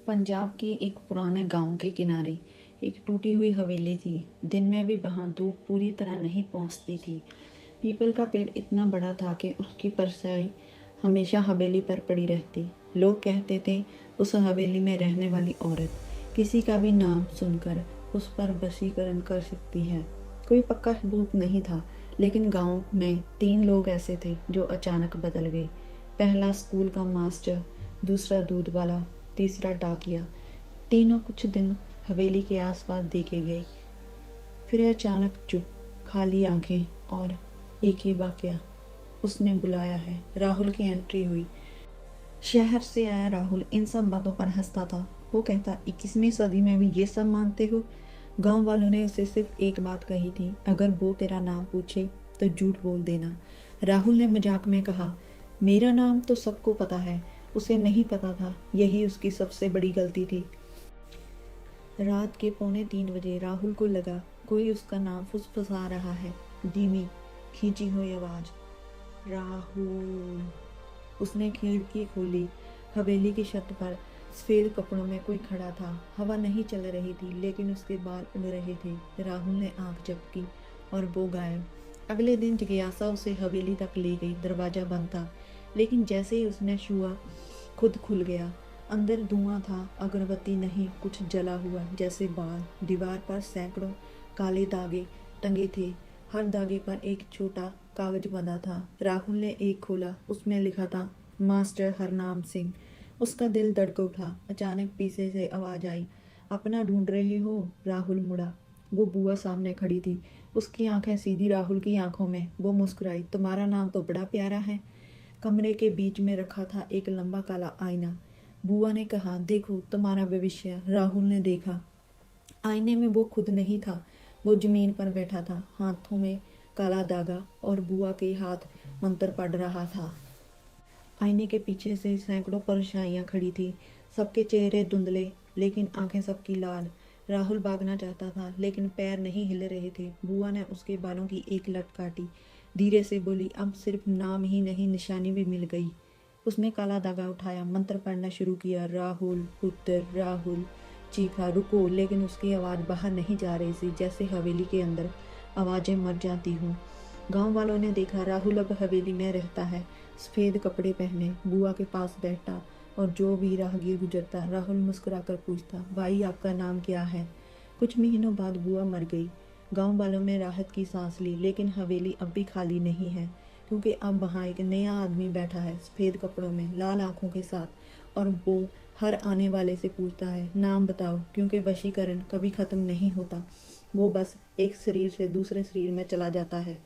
पंजाब के एक पुराने गांव के किनारे एक टूटी हुई हवेली थी। दिन में भी वहां धूप पूरी तरह नहीं पहुंचती थी। पीपल का पेड़ इतना बड़ा था कि उसकी परछाई हमेशा हवेली पर पड़ी रहती। लोग कहते थे उस हवेली में रहने वाली औरत किसी का भी नाम सुनकर उस पर वशीकरण कर सकती है। कोई पक्का सबूत नहीं था, लेकिन गांव में 3 लोग ऐसे थे जो अचानक बदल गए। पहला स्कूल का मास्टर, दूसरा दूध वाला, तीसरा डाकिया। तीनों कुछ दिन हवेली के आसपास देखे गए, फिर अचानक चुप, खाली आंखें और एक ही वाक्या, उसने बुलाया है। राहुल की एंट्री हुई। शहर से आया राहुल इन सब बातों पर हंसता था। वो कहता, 21वीं सदी में भी ये सब मानते हो? गांव वालों ने उसे सिर्फ एक बात कही थी, अगर वो तेरा नाम पूछे तो झूठ बोल देना। राहुल ने मजाक में कहा, मेरा नाम तो सबको पता है। उसे नहीं पता था यही उसकी सबसे बड़ी गलती थी। रात के 2:45 बजे राहुल को लगा कोई उसका नाम फुसफुसा रहा है। धीमी खींची हुई आवाज, राहुल। उसने खिड़की खोली। हवेली की छत पर सफेद कपड़ों में कोई खड़ा था। हवा नहीं चल रही थी, लेकिन उसके बाल उड़ रहे थे। राहुल ने आंख झपकी और वो गायब। अगले दिन जिज्ञासा उसे हवेली तक ले गई। दरवाजा बंद था, लेकिन जैसे ही उसने छुआ खुद खुल गया। अंदर धुआं था, अगरबत्ती नहीं, कुछ जला हुआ जैसे बाल। दीवार पर सैकड़ों काले धागे टंगे थे, हर धागे पर एक छोटा कागज बंधा था। राहुल ने एक खोला, उसमें लिखा था, मास्टर हरनाम सिंह। उसका दिल धड़क उठा। अचानक पीछे से आवाज आई, अपना ढूंढ रहे हो? राहुल मुड़ा। वो बुआ सामने खड़ी थी, उसकी आंखें सीधी राहुल की आंखों में। वो मुस्कुराई, तुम्हारा नाम तो बड़ा प्यारा है। कमरे के बीच में रखा था एक लंबा काला आईना। बुआ ने कहा, देखो तुम्हारा भविष्य। राहुल ने देखा। आईने में वो खुद नहीं था, वो जमीन पर बैठा था, हाथों में काला धागा, और बुआ के हाथ मंत्र पढ़ रहा था। आईने के पीछे से सैकड़ों परछाइयां खड़ी थी, सबके चेहरे धुंधले, लेकिन आंखें सबकी लाल। राहुल भागना चाहता था, लेकिन पैर नहीं हिल रहे थे। बुआ ने उसके बालों की एक लट काटी, धीरे से बोली, अब सिर्फ नाम ही नहीं, निशानी भी मिल गई। उसने काला धागा उठाया, मंत्र पढ़ना शुरू किया, राहुल पुत्र राहुल। चीखा, रुको, लेकिन उसकी आवाज़ बाहर नहीं जा रही थी, जैसे हवेली के अंदर आवाज़ें मर जाती हूँ। गांव वालों ने देखा, राहुल अब हवेली में रहता है, सफ़ेद कपड़े पहने, बुआ के पास बैठा, और जो भी राहगीर गुजरता राहुल मुस्कुराकर पूछता, भाई आपका नाम क्या है? कुछ महीनों बाद बुआ मर गई। गांव वालों ने राहत की सांस ली, लेकिन हवेली अब भी खाली नहीं है, क्योंकि अब वहाँ एक नया आदमी बैठा है, सफ़ेद कपड़ों में, लाल आंखों के साथ, और वो हर आने वाले से पूछता है, नाम बताओ, क्योंकि वशीकरण कभी ख़त्म नहीं होता। वो बस एक शरीर से दूसरे शरीर में चला जाता है।